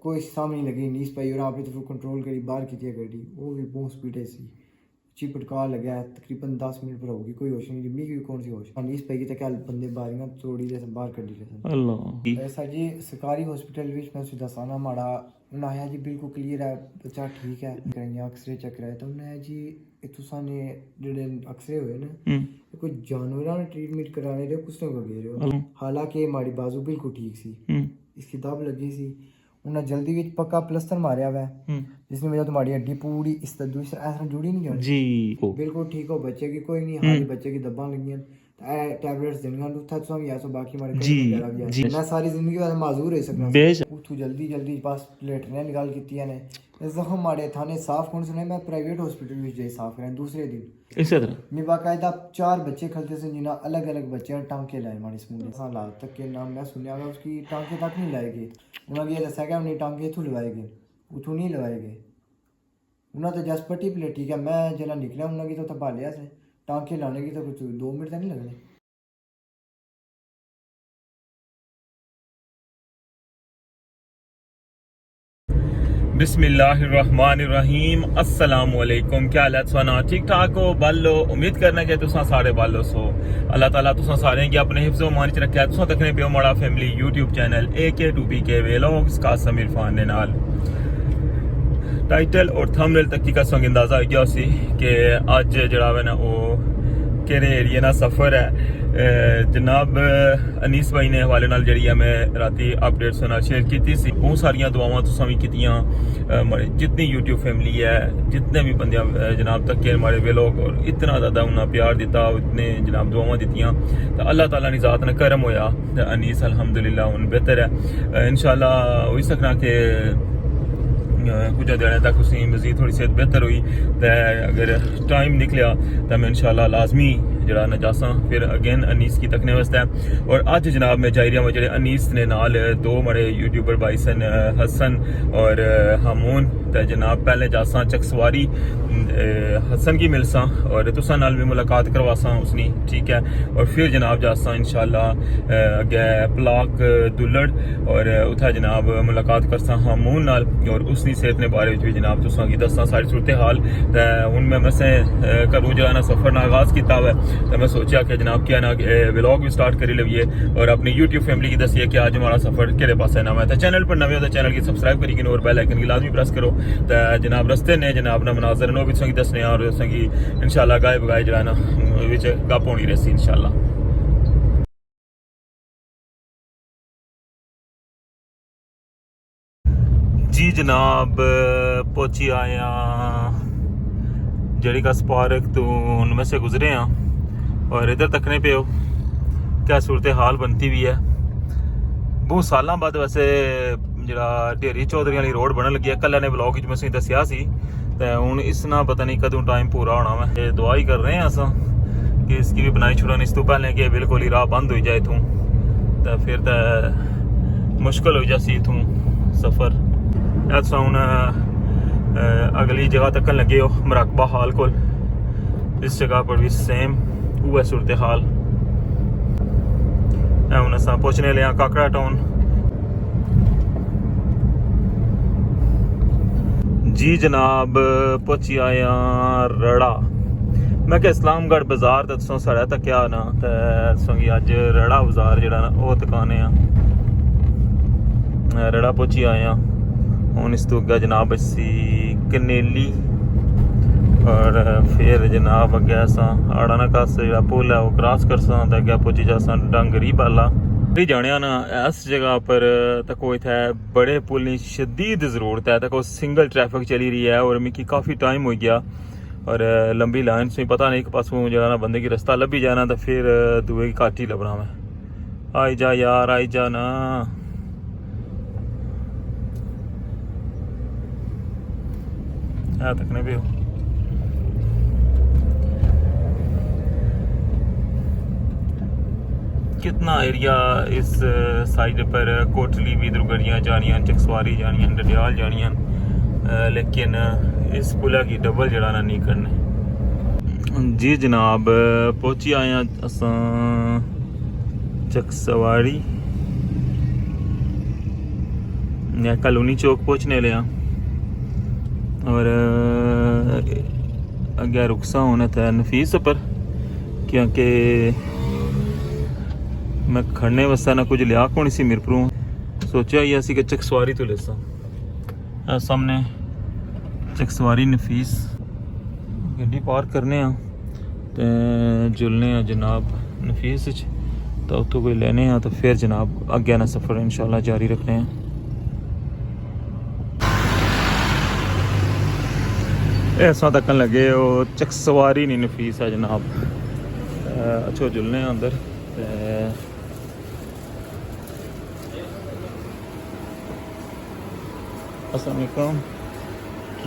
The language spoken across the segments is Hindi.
कोई सामने लगी नीस पाई और आपने तो कंट्रोल करी बाहर की थी गाड़ी, वो भी बहुत स्पीड सी चिपट कार लगा है, तकरीबन 10 मिनट पर होगी, कोई होश नहीं मिली, कौन सी होश नीस पाई तो क्या बंदे बारियां तोड़ी दे बाहर कड्डी ले अल्लाह ऐसा जी सरकारी हॉस्पिटल विच मैं दसाना माड़ा उन्हें आया जी बिल्कुल क्लियर है, बच्चा ठीक है, कराइया एक्सरे चेक कराया तो उन्हें जी तुसा ने जेडे एक्सरे हुए ना कोई जानवरां ने ट्रीटमेंट कराने दे कुछ ना गए रहे हो, हालांकि माड़ी बाजू बिल्कुल ठीक सी, इसकी दब लगी सी, उन्हें जल्दी विच पक्का प्लस्तर मारिया हुआ है जिसने वजह तुम्हारी हड्डी पूरी इस तरह दूसरी ऐसा जुड़ी नहीं जानी जी बिल्कुल ठीक हो, बच्चे की कोई नहीं हाली बच्चे की दब्बा लगी टैबलेट्स देनियां उठा तो हम यासो बाकी हमारे जी जी मैं सारी जिंदगी वाला माजूर हो सकना बेशक उठू जल्दी पास लेटने निकाल कीती ने जख्म मारे थाने साफ कौन सुने मैं प्राइवेट हॉस्पिटल में जाई साफ करें दूसरे दिन इसी तरह मैं बाकायदा 4 बच्चे खलते से जिन्हें अलग अलग बच्चे टांके लाए मारी स्मूथ हालात तक के नाम मैं सुनया उसकी टांके तक नहीं लाएगी उन्होंने ये दसा कि उन्हें टांके इथू लवाएगे उथू नहीं लवाएगे उन्हें तो जस्ट पट्टी प्लेट ठीक है मैं जना निकला उन्होंने तो तबा लिया से टांके लाने की तो कुछ 2 मिनट तक नहीं लगने। बिस्मिल्लाहिर्रहमानिर्रहीम अस्सलाम वालेकुम क्या हाल है सुना ठीक ठाक हो बल्लो उम्मीद करना कि तुसा सारे बल्लो सो अल्लाह ताला तुसा सारे की अपने हिफ्ज़ व मान च रखे तुसा तकने पे माड़ा family YouTube channel AK2PK vlogs Qasim Irfan दे नाल टाइटल और थंबनेल तक की कसों अंदाजा हो गया सी कि अज जड़ा वे ना वो केड़े एरिया ना सफ़र है जनाब अनीस भाई ने हवाले नाल जड़ी है मैं राती अपडेट सुना शेयर की सी बहुत सारिया दुआवां तुसां भी कीतियां जितनी यूट्यूब फैमिली है जितने भी बंदे जनाब तक के हमारे व्लॉग और इतना ज़्यादा उन्हें प्यार दिता इतने जनाब दुआवां दित्तियां तो अल्लाह ताला ने ज़ात ने करम होया अनीस अल्हम्दुलिल्लाह हुन बेहतर है इंशाल्लाह होई सकना कि कुछ दिन तक उसकी मजीद थोड़ी सेहत बेहतर हुई तो अगर टाइम निकलिया तो मैं इंशाल्लाह लाजमी जरा नजासा फिर अगेन अनीस की तकने वास्ते और अज जनाब मैं जाई रहा जो अनीस ने नाल 2 बड़े यूट्यूबर भाई सन हसन और हमून तो जनाब पहले जासा चकसवारी हसन की मिलसा और तुसा नाल भी मुलाकात करवासा उसनी ठीक है और फिर जनाब जासा इंशाल्लाह अगे ब्लॉक दुलड़ और उत्थे जनाब मुलाकात करसा हमून नाल और उसकी सेहत ने बारे भी जनाब तुसा की दसा सारी सूरत हाल हूँ मैं मसे घरों जो है ना सफ़र ना आगाज़ किया हुआ तो मैं सोचा कि जनाब क्या ना व्लॉग भी स्टार्ट करी लवीए और अपनी यूट्यूब फैमिली की दसिए कि आज हमारा सफ़र केड़े पास है ना मैं तो चैनल पर नवे हो तो चैनल की सब्सक्राइब करी और बेल आइकन की लाजमी प्रेस करो तो जनाब रस्ते ने जनाब ना मनाजर नो भी तुसें दसने और तुसें इंशाल्लाह गाए बगाए जो है ना विच गप होनी रहसी इंशाल्लाह। जी जनाब पहुंची आया जड़ी का स्पार्क तो उनमें से गुजरे हैं और इधर तकने पे हो क्या सूरत हाल बनती भी है बहुत साल बाद वैसे जरा ढेरी चौधरी वाली रोड बनन लगी है कल ने ब्लॉग में मैं दसिया सी तो हूँ इस ना पता नहीं कदों टाइम पूरा होना मैं दुआ ही कर रहे हैं असा कि इसकी भी बनाई छुड़न इस तो पहले कि बिल्कुल ही राह बंद हो जाए इतों तो फिर तो मुश्किल हो जासी इतों सफ़र ऐसा हूँ अगली जगह तकन लगे हो मराकबा हाल को इस जगह पर भी सेम हुआ सूरत हाल हूँ अस पहुँचने लिया काकड़ा टाउन। जी जनाब पहुंची आया रड़ा मैं क्या इस्लामगढ़ बाजार तो तुम साढ़ा तक्या ना तो अज रड़ा बाजार जरा वो तकाने रड़ा पहुंची आया हूँ इस तो अगर जनाब असी कनेली और फिर जनाब अगे असा आड़ा कस जो पुल है वो क्रॉस करसा तो अगे पहुंची जासा डंगरी पाला जाने ना इस जगह पर तको इतने बड़े पुल की शदीद ज़रूरत है तको सिंगल ट्रैफिक चली रही है और मिकी काफ़ी टाइम हो गया और लंबी लाइन से पता नहीं एक पासों जो बंदे की रास्ता लभी जाना तो फिर दुए की घाटी लभना मैं आई जा यार आई जा ना है तकने भी हो कितना एरिया इस साइड पर कोटली भी दुर्गड़ियाँ जानियाँ चकसवारी जानियाँ डडियाल जानियाँ लेकिन इस पुला की डबल जड़ा ना नहीं करने। जी जनाब पहुंची आए असां चकसवारी कॉलोनी चौक पहुँचने ले और अगे रुखसा होना था नफीस पर क्योंकि मैं खड़ने वास्ते ना कुछ लिया कौन सी मेरे पर सोचा ही असी कि चकसवारी तो लेसा सामने चकसवारी नफीस गड्डी पार्क करने ते जुलने जनाब नफीस तो उतो कोई लेने तो फिर जनाब अगे ना सफ़र इंशाल्लाह जारी रखने हैं। ऐसा तक लगे वो चकसवारी नहीं नफीस है जनाब अच्छो जुलने अंदर अस्सलाम वालेकुम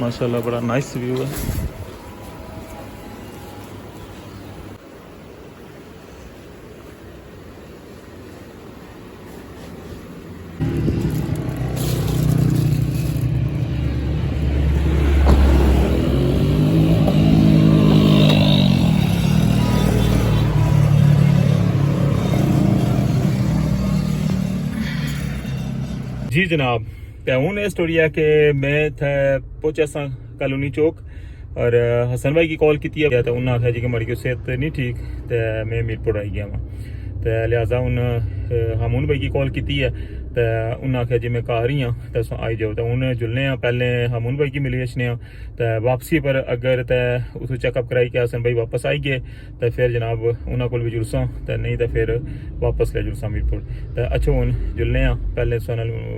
माशाल्लाह बड़ा नाइस व्यू है। जी जनाब हूँ ये स्टोरी है कि मैं पहुंचा सा कॉलोनी चौक और हसन भाई की कॉल की तो उन्होंने आख्या जी कि मेरी कोई सेहत नहीं ठीक तो मैं मीरपुर आई गया वहाँ तो लिहाजा हूँ हमून भाई की कॉल की है तो उन्हें आख्या जी मैं घर ही हाँ तो आई जाओ तो हूँ जुलने पहले हमून भाई की मिली अच्छने तो वापसी पर अगर तो उस चेकअप कराई के हसन भाई वापस आई गए तो फिर जनाब उन्होंने को भी जुलसा तो नहीं तो फिर वापस ले जुलसा मीरपुर तो अच्छा हूँ जुलने पहले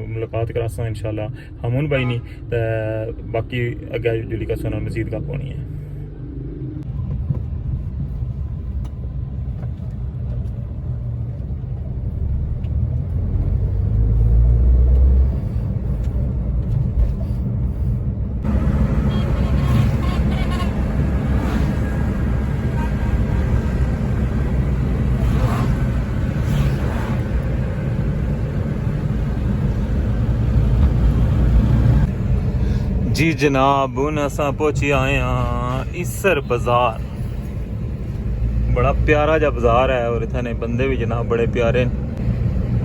मुलाकात करासा इंशाल्लाह हमून भाई नहीं तो बाकी अगे जुली का सोना मजीद गप होनी है। जी जनाब हूँ असा पहुंची आए हाँ इसर बाजार बड़ा प्यारा जा बाजार है और इतने बंदे भी जनाब बड़े प्यारे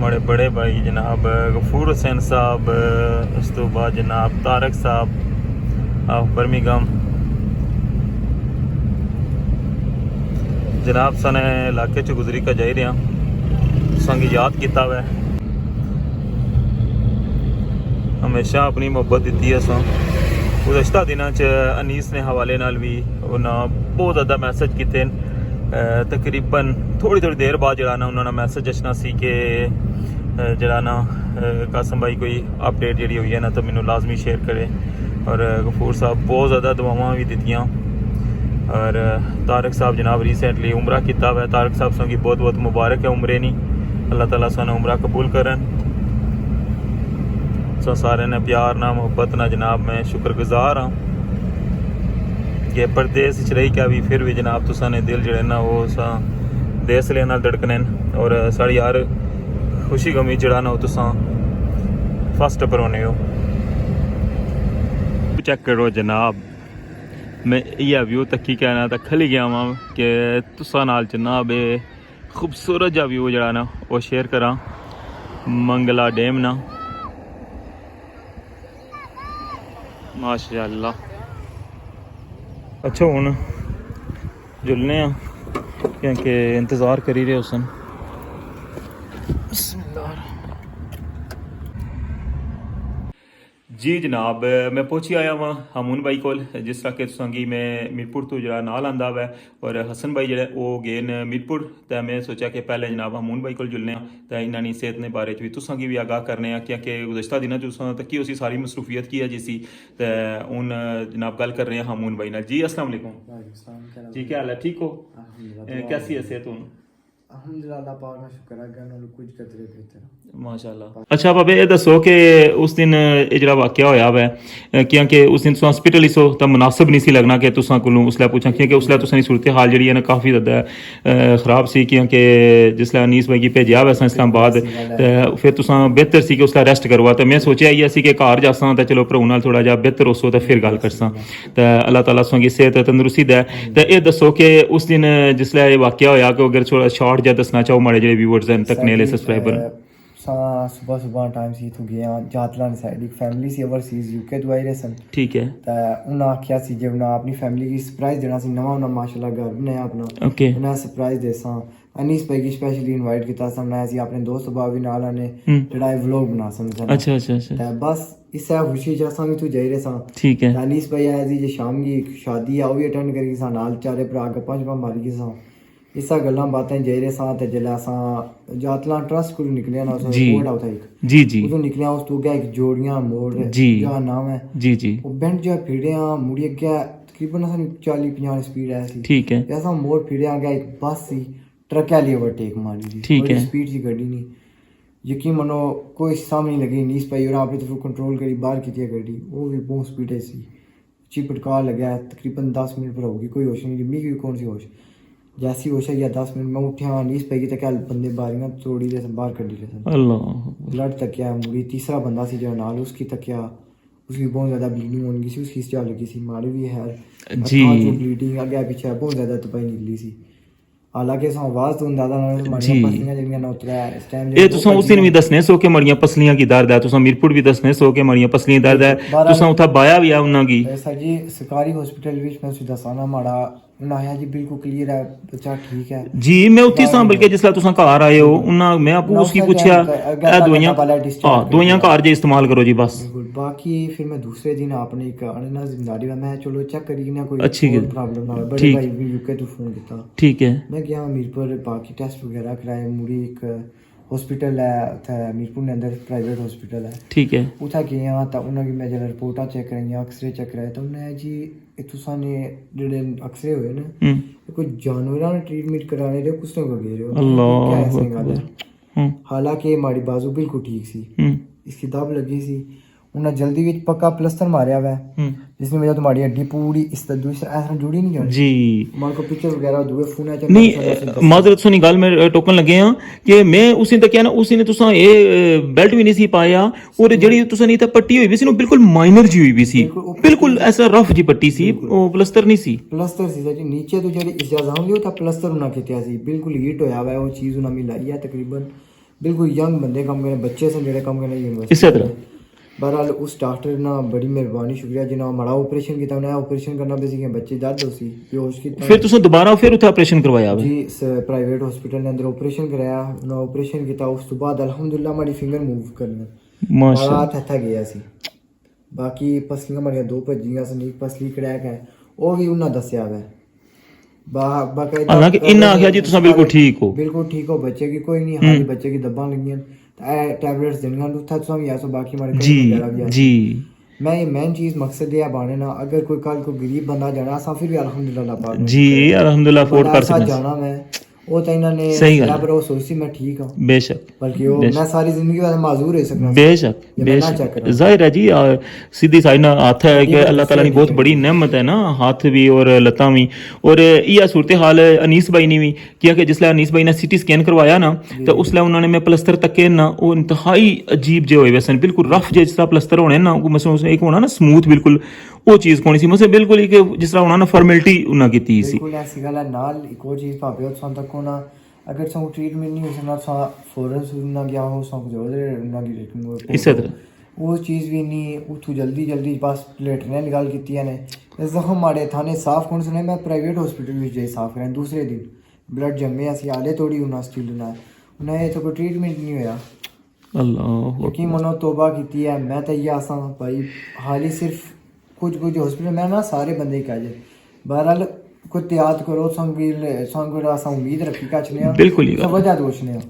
बड़े बड़े भाई जनाब गफूर हुसैन साहब उस तो बाद जनाब तारक साहब ऑफ बर्मिंघम जनाब सने इलाके च गुजरी का जाई रहा संग याद किया वै हमेशा अपनी मोहब्बत दी है असा गुज़श्ता दिनों अनीस ने हवाले नाल भी उन्हें बहुत ज़्यादा मैसेज किए तकरीबन थोड़ी थोड़ी देर बाद जरा ना उन्होंने मैसेज अचना सी कि जरा ना कासम भाई कोई अपडेट जी हुई है ना तो मैनू लाजमी शेयर करे और गफूर साहब बहुत ज़्यादा दुआवां भी दित्तियां और तारक साहब जनाब रिसेंटली उमरा किया हुआ तारक साहब संगी बहुत बहुत मुबारक है उमरे नहीं अल्लाह ताला सानू उमरा कबूल करन सो सारे ने प्यार ना मोहब्बत ना जनाब मैं शुक्रगुजार हाँ कि परदेस रही क्या भी फिर भी जनाब तुसा ने दिल जड़े ना वो सा देस लेना धड़कने और साड़ी यार खुशी गमी जड़ा ना तुसा फर्स्ट पर होने हो चेक करो जनाब मैं यह व्यू तक ही कहना था खली गया वहाँ कि तुसा नाल जनाब खूबसूरत जा व्यू जड़ा ना वो शेयर करा मंगला डैम ना माशाअल्लाह अच्छा हूँ जुलने क्योंकि इंतज़ार करी रहे उसन जी जनाब मैं पहुंची आया वहाँ हमून भाई को जिस तरह के तुसांगी मैं मीरपुर तो जरा नाल आंदा वै और हसन भाई जड़े वो गए न मीरपुर तो मैं सोचा कि पहले जनाब हमून भाई को जुलने तो इन्होंने सेहत ने बारे भी तुसांगी भी आगाह करने क्योंकि गुज़श्ता दिनों तुसां तक उसी सारी मसरूफियत की है जिसी तो हूँ जनाब गल कर रहे हैं हमून भाई नाल। जी अस्सलाम वालेकुम जी क्या हाल है ठीक हो कैसी है सेहत हूँ अल्हम्दुलिल्लाह पाक का शुक्र है कि कुछ कतरे बेहतर माशाल्लाह। अच्छा बाबे ये दसो कि उस दिन ये जरा वाकया होया वै क्योंकि उस दिन तुस हॉस्पिटल सो तो मुनासिब नहीं सी लगना कि तुसां कोलों उसलै पूछा क्योंकि उसलै तुसां सूरत हाल जी है ना काफ़ी ज़्यादा ख़राब सी क्योंकि जिसलै अनीस भाई गी भेजा वैसा इस्लामाबाद फिर तुसां बेहतर सी कि उसलै रेस्ट करवा तो मैं सोचा इयै सी कि घर जासां तो चलो भ्राऊ नाल थोड़ा जिहा बेहतर होसो तो फिर गल करसां तो अल्लाह ताला तुसां गी सेहत तंदरुस्ती दै तो ये दसो कि उस दिन जिसलै ये वाकया होया कि अगर थोड़ा शॉर्ट जिहा दसना चाहो माड़े जेह्ड़े व्यूअर्स हैं तकने आह्ले सब्सक्राइबर ਸੁਬਹ ਸੁਬਹ ਟਾਈਮ ਸੀ ਤੋਂ ਗਿਆ ਜਾਤਲਾਨ ਸਾਈਡ ਇੱਕ ਫੈਮਿਲੀ ਸੀ ਓਵਰਸੀਜ਼ ਯੂਕੇ ਤੋਂ ਆਈ ਰਹੇ ਸਨ ਠੀਕ ਹੈ ਤਾਂ ਉਹਨਾਂ ਆਖਿਆ ਸੀ ਜੇ ਉਹਨਾਂ ਆਪਣੀ ਫੈਮਿਲੀ ਦੀ ਸਰਪ੍ਰਾਈਜ਼ ਦੇਣਾ ਸੀ ਨਵਾਂ ਉਹਨਾਂ ਮਾਸ਼ਾਅੱਲਾ ਘਰ ਬਣਾਇਆ ਆਪਣਾ ਓਕੇ ਉਹਨਾਂ ਸਰਪ੍ਰਾਈਜ਼ ਦੇਸਾਂ ਅਨੀਸ ਭਾਈ ਕੀ ਸਪੈਸ਼ਲੀ ਇਨਵਾਈਟ ਕੀਤਾ ਸੀ ਮੈਂ ਅਸੀਂ ਆਪਣੇ ਦੋਸਤ ਬਾਬੀ ਨਾਲ ਨੇ ਜਿਹੜਾ ਇਹ ਵਲੌਗ ਬਣਾ ਸਮਝਣਾ ਅੱਛਾ ਅੱਛਾ ਅੱਛਾ ਤਾਂ ਬਸ ਇਸੇ ਖੁਸ਼ੀ ਜਸਾਂ ਵੀ ਤੂੰ ਜਾਈ ਰਹੇ ਸਾਂ ਠੀਕ ਹੈ ਅਨੀਸ ਭਾਈ ਆਇਆ ਸੀ ਜੇ ਸ਼ਾਮ ਦੀ ਇੱਕ ਸ਼ਾਦੀ ਆ ਉਹ ਵੀ ਅਟੈਂਡ ਕਰੀ ਸਾਂ ਨਾਲ ਚਾਰੇ ਭਰਾ ਗੱਪਾਂ ਸ਼ਪਾਂ ਮਾਰੀ ਗਏ ਸਾਂ ਇਸਾ ਗੱਲਾਂ ਬਾਤਾਂ ਜਾਈ ਰਹੇ ਸਾਂ ਤੇ ਜਿਹੜਾ ਸਾਂ ਜਾਤਲਾਂ ਟਰਸਟ ਕੋਲ ਨਿਕਲਿਆ ਨਾ ਉਸ ਕੋਲ ਆਉਤਾ ਇੱਕ ਜੀ ਜੀ ਉਦੋਂ ਨਿਕਲਿਆ ਉਸ ਤੋਂ ਗਿਆ ਇੱਕ ਜੋੜੀਆਂ ਮੋੜ ਜੀ ਜਾਂ ਨਾਮ ਹੈ ਜੀ ਜੀ ਉਹ ਬੈਂਡ ਜਿਹਾ ਫਿੜਿਆ ਮੁੜੀ ਗਿਆ ਤਕਰੀਬਨ ਸਾਨੂੰ 40-50 ਸਪੀਡ ਆਇਆ ਸੀ ਠੀਕ ਹੈ ਜੈਸਾ ਮੋੜ ਫਿੜਿਆ ਗਿਆ ਇੱਕ ਬੱਸ ਸੀ ਟਰੱਕ ਵਾਲੀ ਓਵਰਟੇਕ ਮਾਰੀ ਜੀ ਠੀਕ ਹੈ ਸਪੀਡ ਸੀ ਗੱਡੀ ਨਹੀਂ ਯਕੀਨ ਮਨੋ ਕੋਈ ਸਾਹਮਣੇ ਲੱਗੀ ਨੀਸ ਪਈ और आपने तो कंट्रोल करी बाहर की थी गाड़ी वो भी बहुत स्पीड है सी चिपटका लगा तकरीबन 10 मिनट पर होगी कोई होश नहीं मी की कौन सी होश जैसी होश है या 10 मिनट में उठा नीस पई तो क्या बंदे बारियां तोड़ी ले बाहर कड्डी ले अल्लाह ब्लड तकिया मुड़ी तीसरा बंदा सी जो नाल उसकी तकिया उसकी बहुत ज्यादा ब्लीडिंग होने की सी उसकी स्टार लगी सी मारी भी है जी जो ब्लीडिंग आगे पीछे बहुत ज्यादा तबाही निकली सी ਹਾਲਾਂਕਿ ਸੋ ਆਵਾਜ਼ ਤੋਂ ਅੰਦਾਜ਼ਾ ਨਾਲ ਮਾਰੀਆਂ ਪਸਲੀਆਂ ਜਿਹੜੀਆਂ ਨਾ ਉਤਰਿਆ ਇਸ ਟਾਈਮ ਇਹ ਤੁਸੀਂ ਉਸ ਦਿਨ ਵੀ ਦੱਸਨੇ ਸੋ ਕਿ ਮਰੀਆਂ ਪਸਲੀਆਂ ਕੀ ਦਰਦ ਹੈ ਤੁਸੀਂ ਮੀਰਪੁਰ ਵੀ ਦੱਸਨੇ ਸੋ ਕਿ ਮਰੀਆਂ ਪਸਲੀਆਂ ਦਰਦ ਹੈ ਤੁਸੀਂ ਉੱਥੇ ਬਾਇਆ ਵੀ ਆ ਉਹਨਾਂ ਕੀ ਸਰ ਜੀ ਸਰਕਾਰੀ ਹਸਪੀਟਲ ਵਿੱਚ ਮੈਂ ਸਿੱਧਾ ਸਾਨਾ ਮਾੜਾ ਉਹਨਾਂ ਆਇਆ ਜੀ ਬਿਲਕੁਲ ਕਲੀਅਰ ਹੈ ਬੱਚਾ ਠੀਕ ਹੈ ਜੀ ਮੈਂ ਉੱਥੇ ਸਾਂ ਬਲਕਿ ਜਿਸ ਲਾ ਤੁਸੀਂ ਘਰ ਆਏ ਹੋ ਉਹਨਾਂ ਮੈਂ ਆਪੂ ਉਸकी ਪੁੱਛਿਆ ਇਹ ਦਵਾਈਆਂ ਹਾਂ ਦਵਾਈਆਂ ਘਰ ਜੇ ਇਸਤੇਮਾਲ ਕਰੋ ਜੀ ਬਸ बाकी फिर मैं दूसरे दिन आपने एक ना जिम्मेदारी में मैं चलो चेक करी ना कोई अच्छी प्रॉब्लम ना हो बड़े भाई भी यूके तो फोन किया ठीक है मैं गया मीरपुर बाकी टेस्ट वगैरह कराए मुड़ी एक हॉस्पिटल है उथे मीरपुर के अंदर प्राइवेट हॉस्पिटल है ठीक है उथे गया तो उन्होंने मैं जरा रिपोर्टा चेक कराइया एक्सरे चेक कराए तो उन्हें जी तुसा ने जेडे एक्सरे हुए ना कोई जानवरां ने ट्रीटमेंट कराने दे कुछ ना गए हो अल्लाह हालांकि हमारी बाजू बिल्कुल ठीक सी इसकी दब लगी सी उन्हें जल्दी विच पक्का प्लस्तर मारिया हुआ है जिसमें वजह तुम्हारी हड्डी पूरी इस तरह ऐसा जुड़ी नहीं जाती जी हमारे को पिक्चर वगैरह दुए फोन है नहीं माजरत सुनी गल मैं टोकन लगे हां कि मैं उसी तक क्या ना उसी ने तुसा ये बेल्ट भी नहीं सी पाया और जेडी तुसा नहीं था पट्टी हुई भी सी बिल्कुल माइनर जी हुई भी सी बिल्कुल ऐसा रफ जी पट्टी सी वो प्लस्तर नहीं सी प्लस्तर सी जी नीचे तो जेडी इजाजम भी होता प्लस्तर उना किया सी बिल्कुल हीट होया हुआ है वो चीज उना मिलाई है तकरीबन बिल्कुल यंग बंदे काम करे बच्चे से जेडे काम करे यूनिवर्सिटी इस तरह बहरहाल उस डॉक्टर ना बड़ी मेहरबानी शुक्रिया जिन्होंने हमारा ऑपरेशन किया उन्हें ऑपरेशन करना पे सी बच्चे दर्द होसी बेहोश किया फिर तुसा दोबारा फिर उथे ऑपरेशन करवाया जी प्राइवेट हॉस्पिटल के अंदर ऑपरेशन कराया उन्हें ऑपरेशन किया उस तो बाद अल्हम्दुलिल्लाह हमारी फिंगर मूव करना माशाल्लाह हथा गया सी बाकी पसलियां हमारी दो भजियां सन एक पसली क्रैक है वो भी उन्हें दसया है बाकायदा हालांकि इन्ना आखिया जी तुसा बिल्कुल ठीक हो बच्चे की कोई नहीं हाली बच्चे की दब्बा लगियां टैबलेट्स देनियां उठा तुसा भी आसो बाकी हमारे जी जी मैं ये मेन चीज मकसद ये बाने ना अगर कोई कल को गरीब बंदा जाना सा फिर भी अल्हम्दुलिल्लाह पाक जी अल्हम्दुलिल्लाह अफोर्ड कर सकते जाना मैं वो तो इन्होंने सही गल बराबर सोची मैं ठीक हूं बेशक बल्कि वो मैं सारी जिंदगी वाला माजूर है सकना बेशक जाहिर है जी सीधी साइड ना हाथ है कि अल्लाह ताला ने बहुत बड़ी नेमत है ना हाथ भी और लत्तां भी और ये सूरत हाल अनीस भाई ने भी किया कि जिसले अनीस भाई ने सीटी स्कैन करवाया ना तो उसले उन्होंने मैं प्लस्तर तके ना वो इंतहाई अजीब जे होए वैसे बिल्कुल रफ जे जिस तरह प्लस्तर होने ना मतलब एक होना ना स्मूथ बिल्कुल वो चीज कोनी सी मतलब बिल्कुल ही जिस तरह उन्होंने फॉर्मेलिटी उन्हें की सी बिल्कुल ऐसी गल है नाल एक और चीज भावे तो सन तक होना अगर सो ट्रीटमेंट नहीं हो सकना सा फौरन सुनना गया हो सो जो ना की ट्रीटमेंट इस तरह वो चीज भी नहीं उठू जल्दी जल्दी बस प्लेटने निकाल की ने जख्म मारे थाने साफ कौन सुने मैं प्राइवेट हॉस्पिटल में जाई साफ करें दूसरे दिन ब्लड जमे असी आले थोड़ी उन्हें स्टील ना उन्हें तो कोई ट्रीटमेंट नहीं होया अल्लाह की मनो तौबा की है मैं तो ये आसा भाई हाल ही सिर्फ कुछ हॉस्पिटल में ना सारे बंदे कह जाए बहरहाल कोई त्याग करो संग असा उम्मीद रखी कचने बिल्कुल वजह दोषने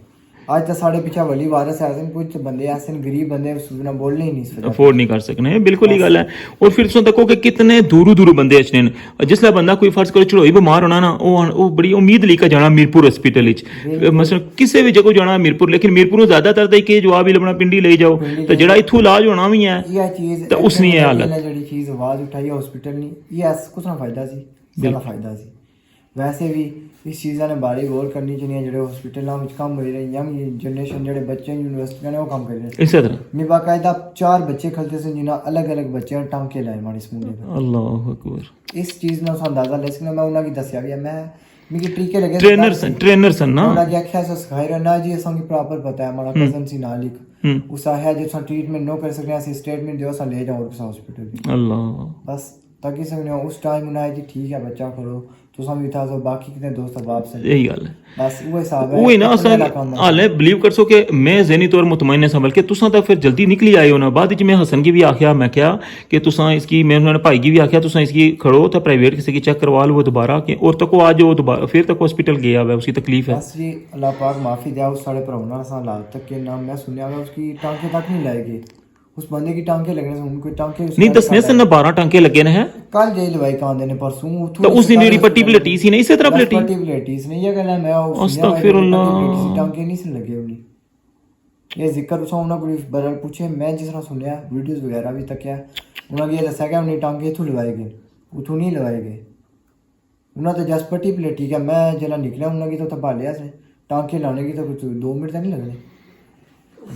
आज तो साढ़े पीछे वली वारस ऐसे कुछ बंदे ऐसे गरीब बंदे सुना बोलने ही नहीं अफोर्ड नहीं कर सकने बिल्कुल ही गल है और फिर तुम देखो कि कितने दूर दूर बंदे अच्छे जिसले बंदा कोई फर्ज करो चढ़ोई बीमार होना ना वो बड़ी उम्मीद लेकर जाना मीरपुर हॉस्पिटल मसलन किसी भी जगह जाना मीरपुर लेकिन मीरपुर ज्यादातर तो कि जवाब ही लभना पिंडी ले जाओ तो जरा इथों इलाज होना भी है तो उसनी ये हालत जी चीज आवाज उठाई हॉस्पिटल नहीं ये कुछ ना फायदा सी ज्यादा फायदा सी वैसे भी इस चीज़ा ने बारी गौर करनी चाहिए जो हॉस्पिटलों में काम हो रहे यंग जनरेशन जो बच्चे यूनिवर्सिटी ने वो काम कर रहे हैं इस तरह मैं बाकायदा 4 बच्चे खलते से जिन्हें अलग अलग बच्चे टांके लाए हमारे इस मुंडे पे अल्लाह अकबर इस चीज़ ने अंदाजा ले सकना मैं उन्होंने दसिया भी मैं मिगी ट्रिके लगे ट्रेनर सन ना उन्हें आख्या सा सिखाई रहा ना जी असांगी प्रॉपर पता है हमारा कजन सी नालिक उस आया जो ट्रीटमेंट नो कर सकते हैं स्टेटमेंट दियो सा ले जाओ और हॉस्पिटल अल्लाह बस ताकि समझो उस टाइम उन्हें जी ठीक है बच्चा करो तो सम था तो बाकी कितने दोस्त बाप से यही गल है बस वो हिसाब है वही ना असा हाले बिलीव कर सो कि मैं ज़हनी तौर मुतमईन है बल्कि तुसा तो फिर जल्दी निकली आए हो ना बाद में हसन की भी आख्या मैं क्या कि तुसा इसकी मैं उन्होंने भाई की भी आख्या तुसा इसकी खड़ो तो प्राइवेट किसी की चेक करवा लो दोबारा कि और तक आज वो दोबारा फिर तक हॉस्पिटल गया हुआ है उसकी तकलीफ है बस जी अल्लाह पाक माफ़ी दिया उस साढ़े भराना सा हालात तक के नाम मैं सुनया उसकी टांके तक नहीं लाएगी उस बंदे की टांके लगने से उनको टांके नहीं दसने से ना 12 टांके लगे हैं कल जेल भाई कांदे ने परसों तो उस दिन जेडी पट्टी प्लेटी सी नहीं इसी तरह प्लेटी पट्टी प्लेटी सी नहीं ये गल है मैं अस्तगफिरुल्लाह टांके नहीं से लगे उन्हें ये जिक्र उसा उन्हें कोई बरल पूछे मैं जिस तरह सुनया वीडियोस वगैरह भी तक है उन्हें ये दसा कि उन्हें टांके इथों लवाए गए उथों नहीं लवाए गए उन्हें तो जस्ट पट्टी प्लेटी क्या मैं जला निकला उन्हें की तो भालिया से टांके लाने की तो कुछ 2 मिनट तक नहीं लगने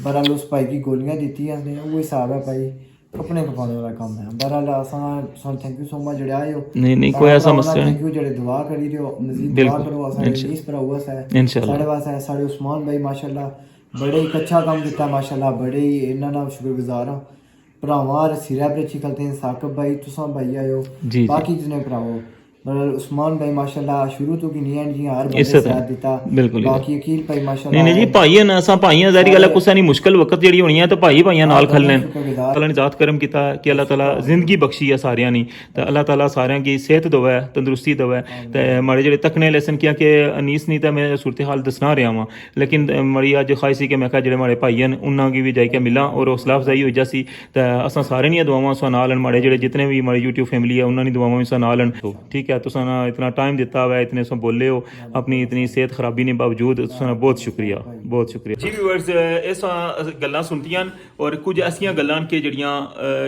बहरहाल उस भाई की गोलियां दी उसने वो हिसाब है भाई कपड़े कपाने वाला काम है बहरहाल असान थैंक यू सो मच जड़े आए हो नहीं कोई ऐसा मसला थैंक यू जड़े दुआ करी रहे हो मजीद दुआ करो असान रिलीज पर हुआ है इंशाल्लाह साढ़े वास्ते साढ़े उस्मान भाई माशाल्लाह बड़े ही अच्छा काम किया माशाल्लाह बड़े ही इन्ना ना शुक्रगुजार हां भरावां सिरा पर अच्छी करते हैं साकिब भाई तुसा भाई आए हो बाकी जितने भरावो उस्मान भाई माशाल्लाह शुरू तो की नहीं है जी हर बंदे साथ देता बिल्कुल बाकी अकील भाई माशाल्लाह नहीं जी भाई ना असा भाई जारी गल कुछ नहीं मुश्किल वक्त जेडी होनी है तो भाई भाइयां नाल खलने अल्लाह ने जात करम किया कि अल्लाह ताला जिंदगी बख्शी है सारियां नी तो अल्लाह ताला सारियां की सेहत दवे तंदुरुस्ती दवे ते माड़े जेडे तकने लेसन किया कि अनीस नहीं तो मैं सूरत हाल दसना रहा वां लेकिन मड़ी अज ख्वाहिश सी कि मैं जेडे माड़े भाई हैं उन्हां की भी जाके मिलां और हौसला अफजाई हो जासी तो असां सारे नी दुआवां सा नाल माड़े जेडे जितने भी माड़ी यूट्यूब फैमिली है उन्हां दी दुआवां भी सा नाल ठीक है तुसां इतना टाइम दिता हुआ है इतने सब बोले हो अपनी इतनी सेहत खराबी ने बावजूद बहुत शुक्रिया जी व्यूअर्स इस गल्लां सुनतियां और कुछ ऐसियां गल्लां के जड़ियां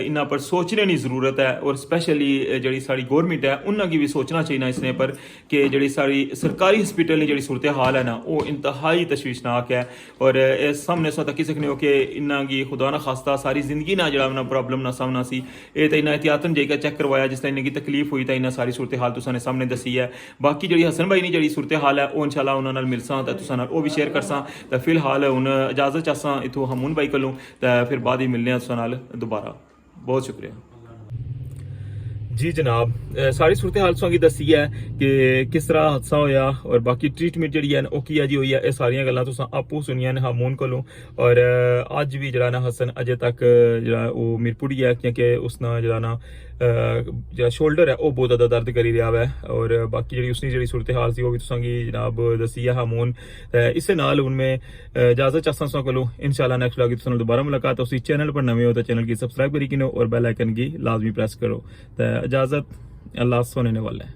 इन्हां पर सोचने की जरूरत है और स्पेशली जी साड़ी गौरमेंट है उन्होंने भी सोचना चाहिए इसने पर कि जी साड़ी सरकारी हॉस्पिटल की जी सूरत हाल है ना वो इंतहाई तशवीशनाक है और इस सामने सो तकी सकने हो कि इन्हां की खुदा ना खास्ता सारी जिंदगी ना जरा प्रॉब्लम ना सामना सी ये तो इन्हें एहतियातन जाकर चेक करवाया जिस तरह इन्हें तकलीफ हुई तो इन्हें सारी सूरत हाल तुसाने सामने दसी है बाकी जी हसन भाई की जी सूरत हाल है वो इंशाल्लाह उन्होंने मिलसा तो तुसा वो भी शेयर करसा तो फिलहाल हूँ इजाजत चाहसा इतों हमून भाई कोलों तो फिर बाद ही मिलने तुसा दोबारा बहुत शुक्रिया जी जनाब सारी सूरत हाल तुसा दसी है कि किस तरह हादसा होया और बाकी ट्रीटमेंट जी है वो की हुई है ये सारिया गल्लां तुसा आपू सुनिया ने हमून कोलों और अज भी जरा ना हसन अजे तक जरा वो मिरपुड़ी है क्योंकि उसना जरा ना जरा शोल्डर है वो बहुत ज़्यादा दर्द करी रहा है और बाकी जी उसकी जी सूरत हाल सी वो भी तुसा जनाब दसी है हमून इस नाल हूँ मैं इजाजत चाहता तुसा कोलों इंशाल्लाह नेक्स्ट व्लॉग तुसा दोबारा मुलाकात उसी चैनल पर नवे हो तो चैनल की सब्सक्राइब करी किनो और बेल आइकन की लाजमी प्रेस करो तो इजाजत अल्लाह सोने वाले हैं।